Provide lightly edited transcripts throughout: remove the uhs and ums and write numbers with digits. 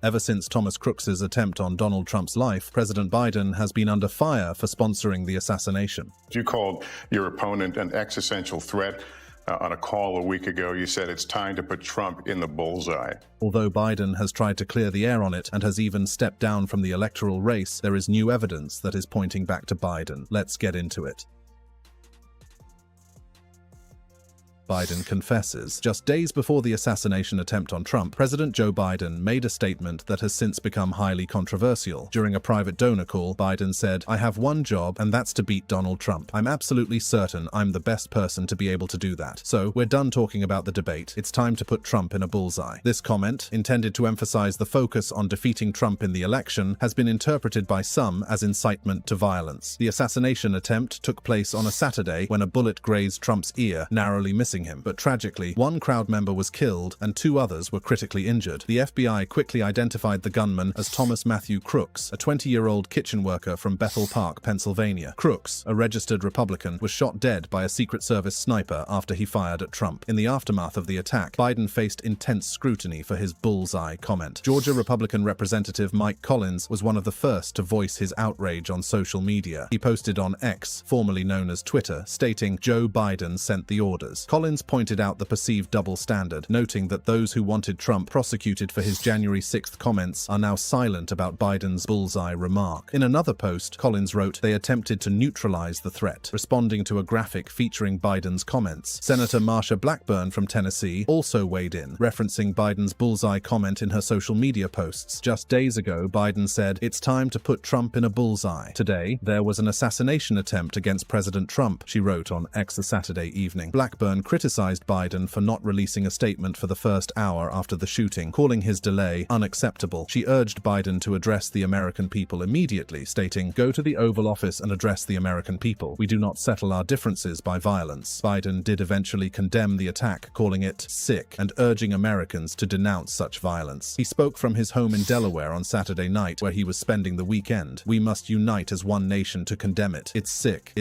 Ever since Thomas Crooks's attempt on Donald Trump's life, President Biden has been under fire for sponsoring the assassination. You called your opponent an existential threat. On a call a week ago, you said it's time to put Trump in the bullseye. Although Biden has tried to clear the air on it and has even stepped down from the electoral race, there is new evidence that is pointing back to Biden. Let's get into it. Biden confesses. Just days before the assassination attempt on Trump, President Joe Biden made a statement that has since become highly controversial. During a private donor call, Biden said, "I have one job, and that's to beat Donald Trump. I'm absolutely certain I'm the best person to be able to do that. So, we're done talking about the debate. It's time to put Trump in a bullseye." This comment, intended to emphasize the focus on defeating Trump in the election, has been interpreted by some as incitement to violence. The assassination attempt took place on a Saturday when a bullet grazed Trump's ear, narrowly missing him. But tragically, one crowd member was killed and 2 others were critically injured. The FBI quickly identified the gunman as Thomas Matthew Crooks, a 20-year-old kitchen worker from Bethel Park, Pennsylvania. Crooks, a registered Republican, was shot dead by a Secret Service sniper after he fired at Trump. In the aftermath of the attack, Biden faced intense scrutiny for his bullseye comment. Georgia Republican Representative Mike Collins was one of the first to voice his outrage on social media. He posted on X, formerly known as Twitter, stating, "Joe Biden sent the orders." Collins pointed out the perceived double standard, noting that those who wanted Trump prosecuted for his January 6th comments are now silent about Biden's bullseye remark. In another post, Collins wrote, "They attempted to neutralize the threat," responding to a graphic featuring Biden's comments. Senator Marsha Blackburn from Tennessee also weighed in, referencing Biden's bullseye comment in her social media posts. Just days ago, Biden said, "It's time to put Trump in a bullseye." Today, there was an assassination attempt against President Trump, she wrote on X the Saturday evening. Blackburn criticized Biden for not releasing a statement for the first hour after the shooting, calling his delay unacceptable. She urged Biden to address the American people immediately, stating, "Go to the Oval Office and address the American people. We do not settle our differences by violence." Biden did eventually condemn the attack, calling it sick and urging Americans to denounce such violence. He spoke from his home in Delaware on Saturday night, where he was spending the weekend. "We must unite as one nation to condemn it. It's sick,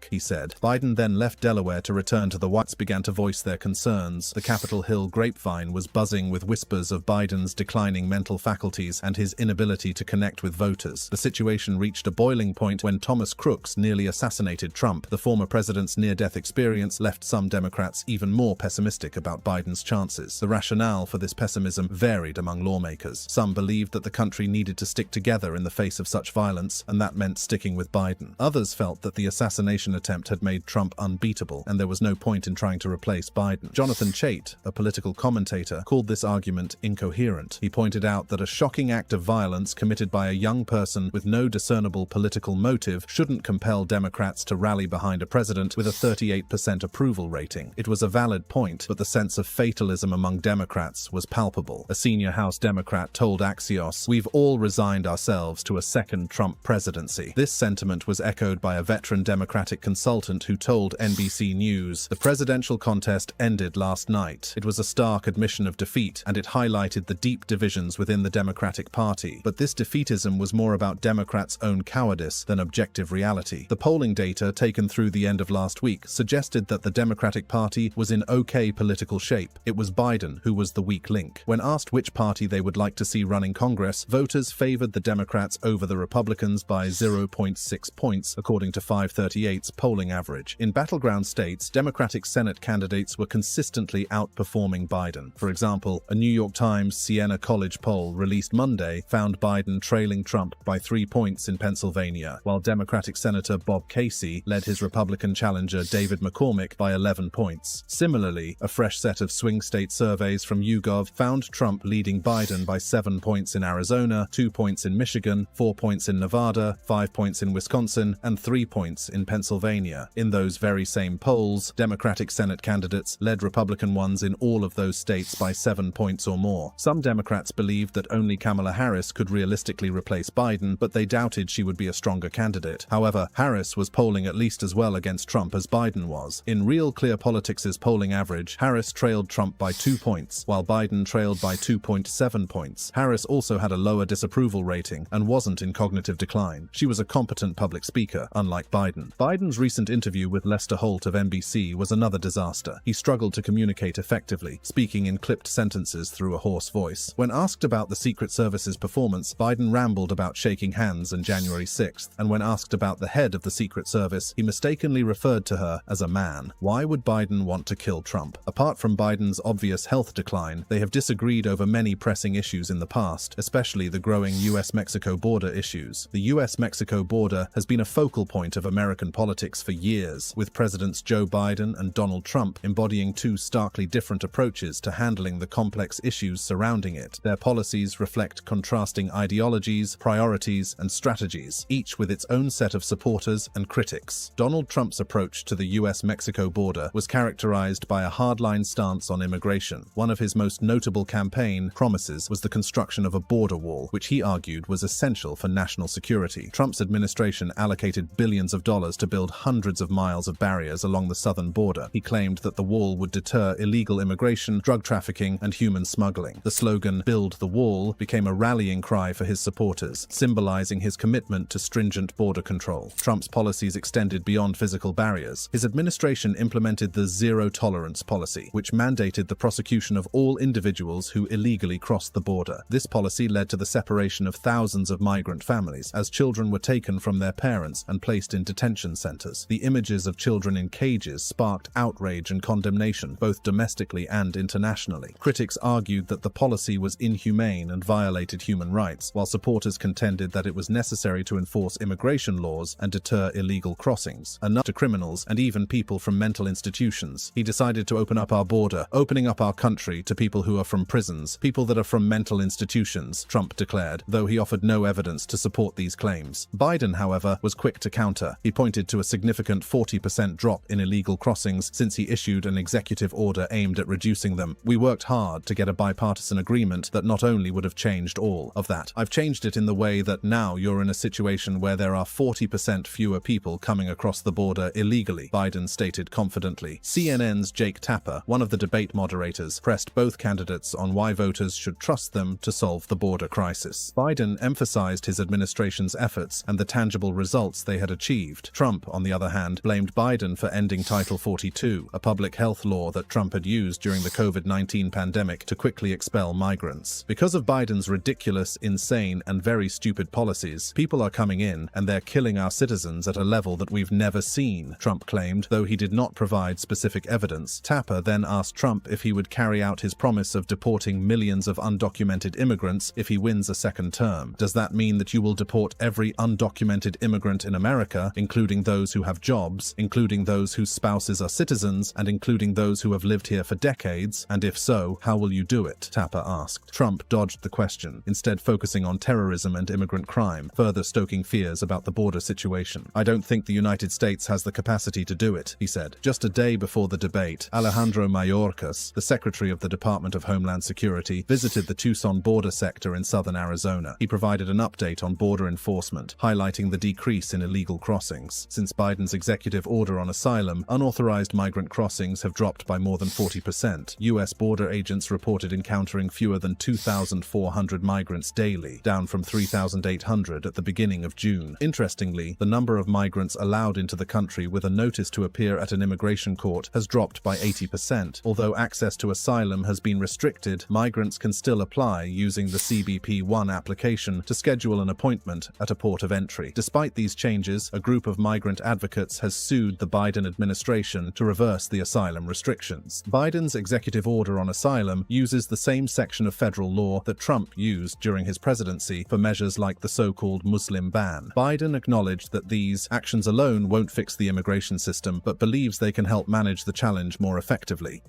he said. Biden then left Delaware to return to the White House, began to voice their concerns. The Capitol Hill grapevine was buzzing with whispers of Biden's declining mental faculties and his inability to connect with voters. The situation reached a boiling point when Thomas Crooks nearly assassinated Trump. The former president's near-death experience left some Democrats even more pessimistic about Biden's chances. The rationale for this pessimism varied among lawmakers. Some believed that the country needed to stick together in the face of such violence, and that meant sticking with Biden. Others felt that the assassination attempt had made Trump unbeatable, and there was no point in trying to replace Biden. Jonathan Chait, a political commentator, called this argument incoherent. He pointed out that a shocking act of violence committed by a young person with no discernible political motive shouldn't compel Democrats to rally behind a president with a 38% approval rating. It was a valid point, but the sense of fatalism among Democrats was palpable. A senior House Democrat told Axios, "We've all resigned ourselves to a second Trump presidency." This sentiment was echoed by a veteran Democratic consultant who told NBC News, "The presidential contest ended last night. It was a stark admission of defeat, and it highlighted the deep divisions within the Democratic Party. But this defeatism was more about Democrats' own cowardice than objective reality." The polling data taken through the end of last week suggested that the Democratic Party was in okay political shape. It was Biden who was the weak link. When asked which party they would like to see running Congress, voters favored the Democrats over the Republicans by 0.6 points, according to 538's polling average. In battleground states, Democratic Senate candidates were consistently outperforming Biden. For example, a New York Times Siena College poll released Monday found Biden trailing Trump by 3 points in Pennsylvania, while Democratic Senator Bob Casey led his Republican challenger David McCormick by 11 points. Similarly, a fresh set of swing state surveys from YouGov found Trump leading Biden by 7 points in Arizona, 2 points in Michigan, 4 points in Nevada, 5 points in Wisconsin, and 3 points in Pennsylvania. In those very same polls, Democratic Senate candidates led Republican ones in all of those states by 7 points or more. Some Democrats believed that only Kamala Harris could realistically replace Biden, but they doubted she would be a stronger candidate. However, Harris was polling at least as well against Trump as Biden was. In Real Clear Politics' polling average, Harris trailed Trump by 2 points, while Biden trailed by 2.7 points. Harris also had a lower disapproval rating and wasn't in cognitive decline. She was a competent public speaker, unlike Biden. Biden's recent interview with Lester Holt of NBC was another disaster. disaster. He struggled to communicate effectively, speaking in clipped sentences through a hoarse voice. When asked about the Secret Service's performance, Biden rambled about shaking hands on January 6th, and when asked about the head of the Secret Service, he mistakenly referred to her as a man. Why would Biden want to kill Trump? Apart from Biden's obvious health decline, they have disagreed over many pressing issues in the past, especially the growing US-Mexico border issues. The US-Mexico border has been a focal point of American politics for years, with Presidents Joe Biden and Donald Trump embodying two starkly different approaches to handling the complex issues surrounding it. Their policies reflect contrasting ideologies, priorities, and strategies, each with its own set of supporters and critics. Donald Trump's approach to the US-Mexico border was characterized by a hardline stance on immigration. One of his most notable campaign promises was the construction of a border wall, which he argued was essential for national security. Trump's administration allocated billions of dollars to build hundreds of miles of barriers along the southern border. He claimed that the wall would deter illegal immigration, drug trafficking, and human smuggling. The slogan, "Build the Wall," became a rallying cry for his supporters, symbolizing his commitment to stringent border control. Trump's policies extended beyond physical barriers. His administration implemented the zero-tolerance policy, which mandated the prosecution of all individuals who illegally crossed the border. This policy led to the separation of thousands of migrant families, as children were taken from their parents and placed in detention centers. The images of children in cages sparked outrage and condemnation, both domestically and internationally. Critics argued that the policy was inhumane and violated human rights, while supporters contended that it was necessary to enforce immigration laws and deter illegal crossings, enough to criminals and even people from mental institutions. He decided to open up our border, opening up our country to people who are from prisons, people that are from mental institutions, Trump declared, though he offered no evidence to support these claims. Biden, however, was quick to counter. He pointed to a significant 40% drop in illegal crossings since he issued an executive order aimed at reducing them. "We worked hard to get a bipartisan agreement that not only would have changed all of that. I've changed it in the way that now you're in a situation where there are 40% fewer people coming across the border illegally," Biden stated confidently. CNN's Jake Tapper, one of the debate moderators, pressed both candidates on why voters should trust them to solve the border crisis. Biden emphasized his administration's efforts and the tangible results they had achieved. Trump, on the other hand, blamed Biden for ending Title 42, a public health law that Trump had used during the COVID-19 pandemic to quickly expel migrants. Because of Biden's ridiculous, insane, and very stupid policies, people are coming in and they're killing our citizens at a level that we've never seen, Trump claimed, though he did not provide specific evidence. Tapper then asked Trump if he would carry out his promise of deporting millions of undocumented immigrants if he wins a second term. "Does that mean that you will deport every undocumented immigrant in America, including those who have jobs, including those whose spouses are citizens, and including those who have lived here for decades? And if so, how will you do it?" Tapper asked. Trump dodged the question, instead focusing on terrorism and immigrant crime, further stoking fears about the border situation. "I don't think the United States has the capacity to do it," he said. Just a day before the debate, Alejandro Mayorkas, the Secretary of the Department of Homeland Security, visited the Tucson border sector in southern Arizona. He provided an update on border enforcement, highlighting the decrease in illegal crossings. Since Biden's executive order on asylum, unauthorized migrant crossings have dropped by more than 40%. U.S. border agents reported encountering fewer than 2,400 migrants daily, down from 3,800 at the beginning of June. Interestingly, the number of migrants allowed into the country with a notice to appear at an immigration court has dropped by 80%. Although access to asylum has been restricted, migrants can still apply using the CBP-1 application to schedule an appointment at a port of entry. Despite these changes, a group of migrant advocates has sued the Biden administration to reverse the asylum restrictions. Biden's executive order on asylum uses the same section of federal law that Trump used during his presidency for measures like the so-called Muslim ban. Biden acknowledged that these actions alone won't fix the immigration system, but believes they can help manage the challenge more effectively.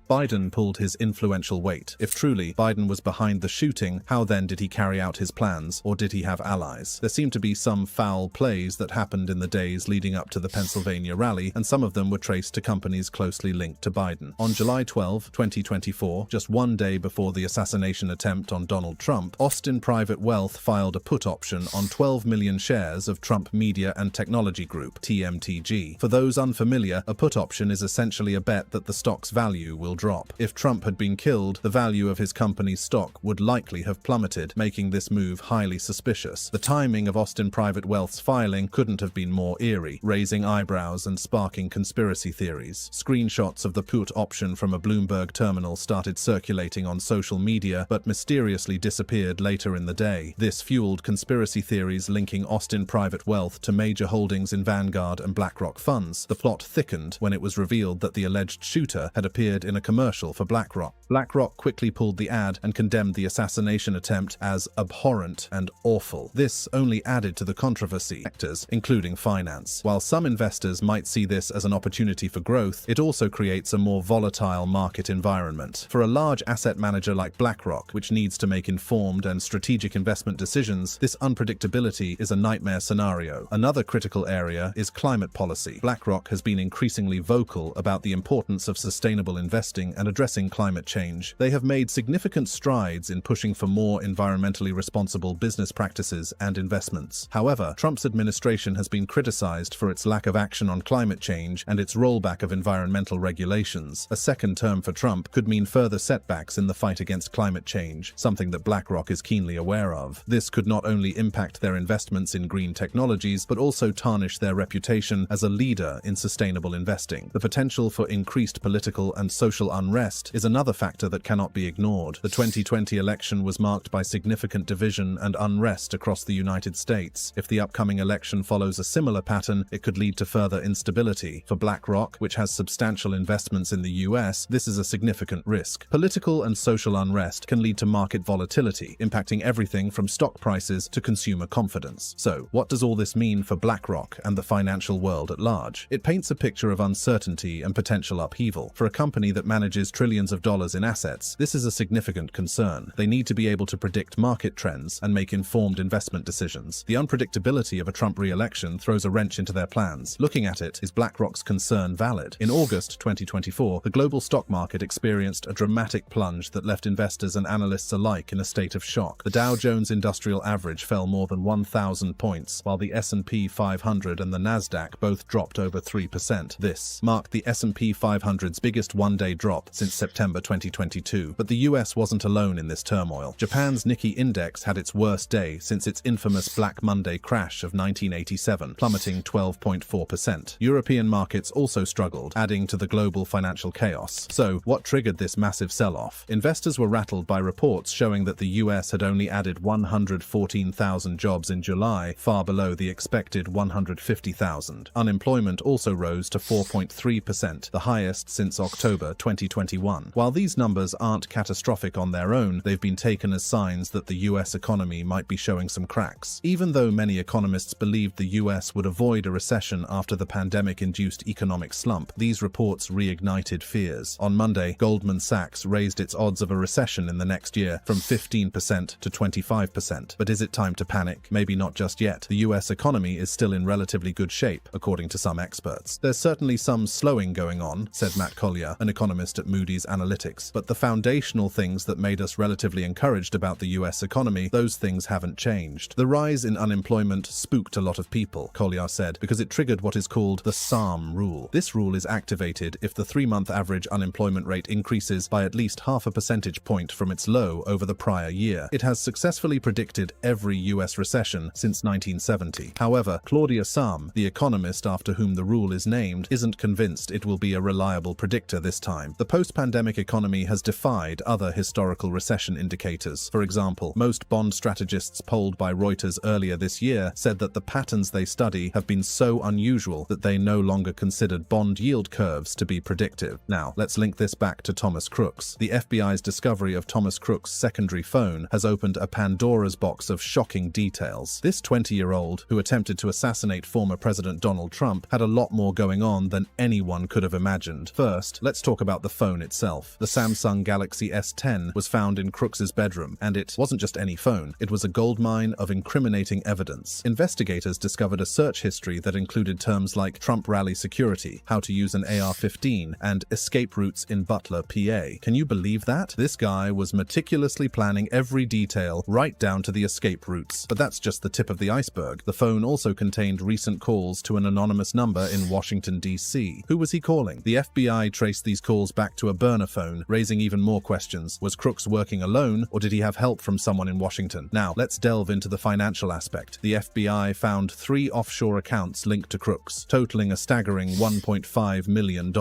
Biden pulled his influential weight. If truly Biden was behind the shooting, how then did he carry out his plans, or did he have allies? There seemed to be some foul plays that happened in the days leading up to the Pennsylvania rally, and some of them were traced to companies closely linked to Biden. On July 12, 2024, just one day before the assassination attempt on Donald Trump, Austin Private Wealth filed a put option on 12 million shares of Trump Media and Technology Group, TMTG. For those unfamiliar, a put option is essentially a bet that the stock's value will drop. If Trump had been killed, the value of his company's stock would likely have plummeted, making this move highly suspicious. The timing of Austin Private Wealth's filing couldn't have been more eerie, raising eyebrows and sparking conspiracy theories. Screenshots of the put option from a Bloomberg terminal started circulating on social media, but mysteriously disappeared later in the day. This fueled conspiracy theories linking Austin Private Wealth to major holdings in Vanguard and BlackRock funds. The plot thickened when it was revealed that the alleged shooter had appeared in a commercial for BlackRock. BlackRock quickly pulled the ad and condemned the assassination attempt as abhorrent and awful. This only added to the controversy sectors, including finance. While some investors might see this as an opportunity for growth, it also creates a more volatile market environment. For a large asset manager like BlackRock, which needs to make informed and strategic investment decisions, this unpredictability is a nightmare scenario. Another critical area is climate policy. BlackRock has been increasingly vocal about the importance of sustainable investing and addressing climate change. They have made significant strides in pushing for more environmentally responsible business practices and investments. However, Trump's administration has been criticized for its lack of action on climate change and its rollback of environmental regulations. A second term for Trump could mean further setbacks in the fight against climate change, something that BlackRock is keenly aware of. This could not only impact their investments in green technologies, but also tarnish their reputation as a leader in sustainable investing. The potential for increased political and social unrest is another factor that cannot be ignored. The 2020 election was marked by significant division and unrest across the United States. If the upcoming election follows a similar pattern, it could lead to further instability. For BlackRock, which has substantial investments in the US, this is a significant risk. Political and social unrest can lead to market volatility, impacting everything from stock prices to consumer confidence. So, what does all this mean for BlackRock and the financial world at large? It paints a picture of uncertainty and potential upheaval. For a company that manages trillions of dollars in assets, this is a significant concern. They need to be able to predict market trends and make informed investment decisions. The unpredictability of a Trump re-election throws a wrench into their plans. Looking at it, is BlackRock's concern valid? In August 2024, the global stock market experienced a dramatic plunge that left investors and analysts alike in a state of shock. The Dow Jones Industrial Average fell more than 1,000 points, while the S&P 500 and the Nasdaq both dropped over 3%. This marked the S&P 500's biggest one-day drop since September 2022. But the US wasn't alone in this turmoil. Japan's Nikkei index had its worst day since its infamous Black Monday crash of 1987, plummeting 12.4%. European markets also struggled, adding to the global financial chaos. So, what triggered this massive sell-off? Investors were rattled by reports showing that the US had only added 114,000 jobs in July, far below the expected 150,000. Unemployment also rose to 4.3%, the highest since October 2021. While these numbers aren't catastrophic on their own, they've been taken as signs that the US economy might be showing some cracks. Even though many economists believed the US would avoid a recession after the pandemic-induced economic slump, these reports reignited fears. On Monday, Goldman Sachs raised its odds of a recession in the next year from 15% to 25%. But is it time to panic? Maybe not just yet. The US economy is still in relatively good shape, according to some experts. There's certainly some slowing going on, said Matt Collier, an economist at Moody's Analytics, but the foundational things that made us relatively encouraged about the US economy, those things haven't changed. The rise in unemployment spooked a lot of people, Collier said, because it triggered what is called the SARM rule. This rule is activated if the 3-month average unemployment rate increases by at least half a percentage point from its low over the prior year. It has successfully predicted every US recession since 1970. However, Claudia Sahm, the economist after whom the rule is named, isn't convinced it will be a reliable predictor this time. The post-pandemic economy has defied other historical recession indicators. For example, most bond strategists polled by Reuters earlier this year said that the patterns they study have been so unusual that they no longer considered bond yield curves to be predictive. Now, let's link this back to Thomas Crooks. The FBI's discovery of Thomas Crooks' secondary phone has opened a Pandora's box of shocking details. This 20-year-old, who attempted to assassinate former President Donald Trump, had a lot more going on than anyone could have imagined. First, let's talk about the phone itself. The Samsung Galaxy S10 was found in Crooks's bedroom, and it wasn't just any phone. It was a goldmine of incriminating evidence. Investigators discovered a search history that included terms like Trump rally security, how to use an AR-15, and escape routes in Butler, PA. Can you believe that? This guy was meticulously planning every detail, right down to the escape routes. But that's just the tip of the iceberg. The phone also contained recent calls to an anonymous number in Washington, D.C. Who was he calling? The FBI traced these calls calls back to a burner phone, raising even more questions. Was Crooks working alone, or did he have help from someone in Washington? Now, let's delve into the financial aspect. The FBI found 3 offshore accounts linked to Crooks, totaling a staggering $1.5 million.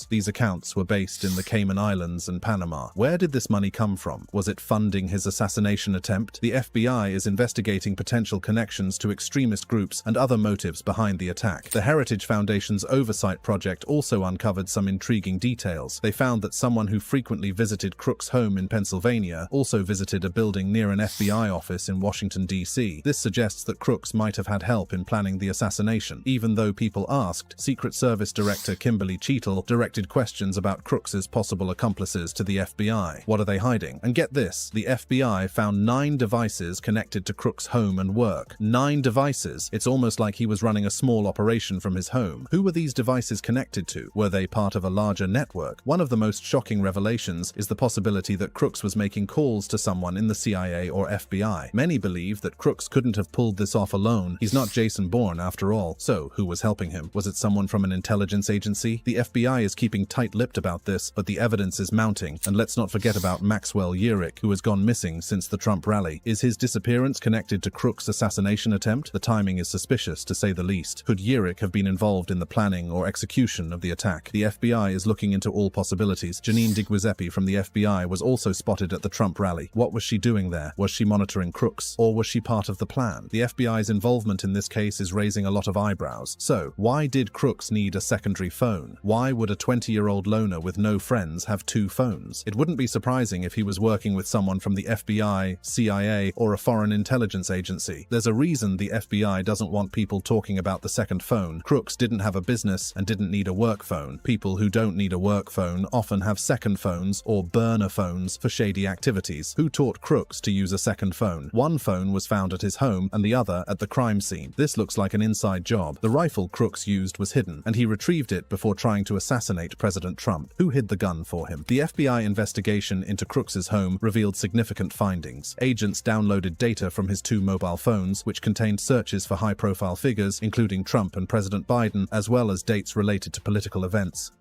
These accounts were based in the Cayman Islands and Panama. Where did this money come from? Was it funding his assassination attempt? The FBI is investigating potential connections to extremist groups and other motives behind the attack. The Heritage Foundation's oversight project also uncovered some intriguing details. They found that someone who frequently visited Crooks' home in Pennsylvania also visited a building near an FBI office in Washington, D.C. This suggests that Crooks might have had help in planning the assassination. Even though people asked, Secret Service Director Kimberly Cheatle directed questions about Crooks' possible accomplices to the FBI. What are they hiding? And get this, the FBI found 9 devices connected to Crooks' home and work. 9 devices. It's almost like he was running a small operation from his home. Who were these devices connected to? Were they part of a larger network? One of the most shocking revelations is the possibility that Crooks was making calls to someone in the CIA or FBI. Many believe that Crooks couldn't have pulled this off alone. He's not Jason Bourne after all. So, who was helping him? Was it someone from an intelligence agency? The FBI is keeping tight-lipped about this, but the evidence is mounting. And let's not forget about Maxwell Yurick, who has gone missing since the Trump rally. Is his disappearance connected to Crooks' assassination attempt? The timing is suspicious, to say the least. Could Yurick have been involved in the planning or execution of the attack? The FBI is looking into all possibilities. Janine DiGiuseppe from the FBI was also spotted at the Trump rally. What was she doing there? Was she monitoring Crooks? Or was she part of the plan? The FBI's involvement in this case is raising a lot of eyebrows. So, why did Crooks need a secondary phone? Why would a 20-year-old loner with no friends have 2 phones? It wouldn't be surprising if he was working with someone from the FBI, CIA, or a foreign intelligence agency. There's a reason the FBI doesn't want people talking about the second phone. Crooks didn't have a business and didn't need a work phone. People who don't need a work phone often have second phones or burner phones for shady activities. Who taught Crooks to use a second phone? One phone was found at his home and the other at the crime scene. This looks like an inside job. The rifle Crooks used was hidden, and he retrieved it before trying to assassinate President Trump. Who hid the gun for him? The FBI investigation into Crooks' home revealed significant findings. Agents downloaded data from his 2 mobile phones, which contained searches for high-profile figures, including Trump and President Biden, as well as dates related to political events.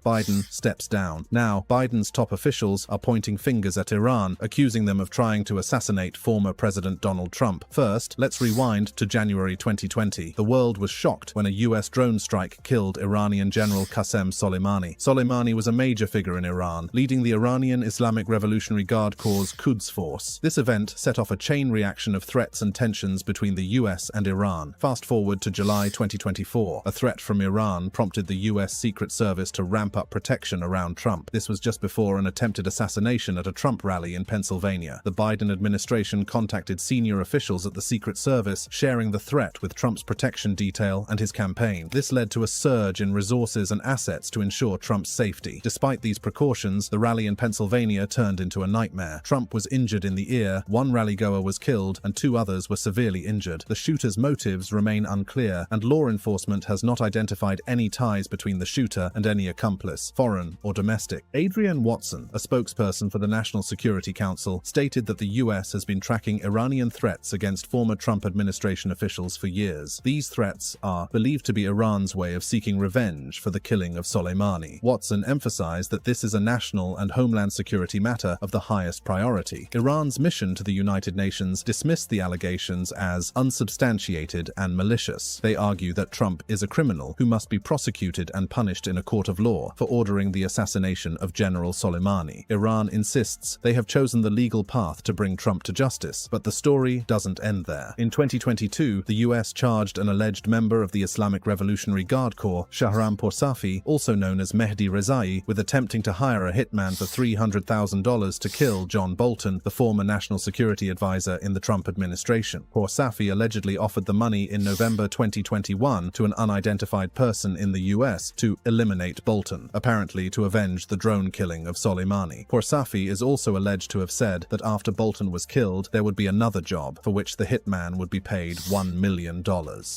Biden steps down. Now, Biden's top officials are pointing fingers at Iran, accusing them of trying to assassinate former President Donald Trump. First, let's rewind to January 2020. The world was shocked when a US drone strike killed Iranian General Qasem Soleimani. Soleimani was a major figure in Iran, leading the Iranian Islamic Revolutionary Guard Corps' Quds Force. This event set off a chain reaction of threats and tensions between the US and Iran. Fast forward to July 2024. A threat from Iran prompted the US Secret Service to ramp up protection around Trump. This was just before an attempted assassination at a Trump rally in Pennsylvania. The Biden administration contacted senior officials at the Secret Service, sharing the threat with Trump's protection detail and his campaign. This led to a surge in resources and assets to ensure Trump's safety. Despite these precautions, the rally in Pennsylvania turned into a nightmare. Trump was injured in the ear, 1 rally-goer was killed, and 2 others were severely injured. The shooter's motives remain unclear, and law enforcement has not identified any ties between the shooter and any accomplice, foreign or domestic. Adrienne Watson, a spokesperson for the National Security Council, stated that the US has been tracking Iranian threats against former Trump administration officials for years. These threats are believed to be Iran's way of seeking revenge for the killing of Soleimani. Watson emphasized that this is a national and homeland security matter of the highest priority. Iran's mission to the United Nations dismissed the allegations as unsubstantiated and malicious. They argue that Trump is a criminal who must be prosecuted and punished in a court of law for ordering the assassination of General Soleimani. Iran insists they have chosen the legal path to bring Trump to justice, but the story doesn't end there. In 2022, the US charged an alleged member of the Islamic Revolutionary Guard Corps, Shahram Poursafi, also known as Mehdi Rezai, with attempting to hire a hitman for $300,000 to kill John Bolton, the former national security advisor in the Trump administration. Poursafi allegedly offered the money in November 2021 to an unidentified person in the US to eliminate Bolton. Yemen, apparently to avenge the drone killing of Soleimani. Poursafi is also alleged to have said that after Bolton was killed, there would be another job for which the hitman would be paid $1 million.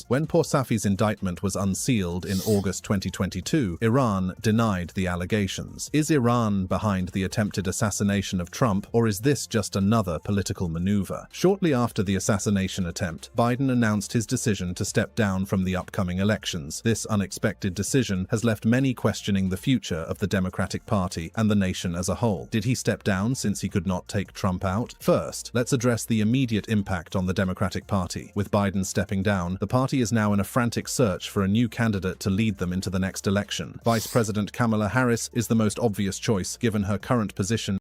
When Poursafi's indictment was unsealed in August 2022, Iran denied the allegations. Is Iran behind the attempted assassination of Trump, or is this just another political maneuver? Shortly after the assassination attempt, Biden announced his decision to step down from the upcoming elections. This unexpected decision has left many questioning the future of the Democratic Party and the nation as a whole. Did he step down since he could not take Trump out? First, let's address the immediate impact on the Democratic Party. With Biden stepping down, the party is now in a frantic search for a new candidate to lead them into the next election. Vice President Kamala Harris is the most obvious choice given her current position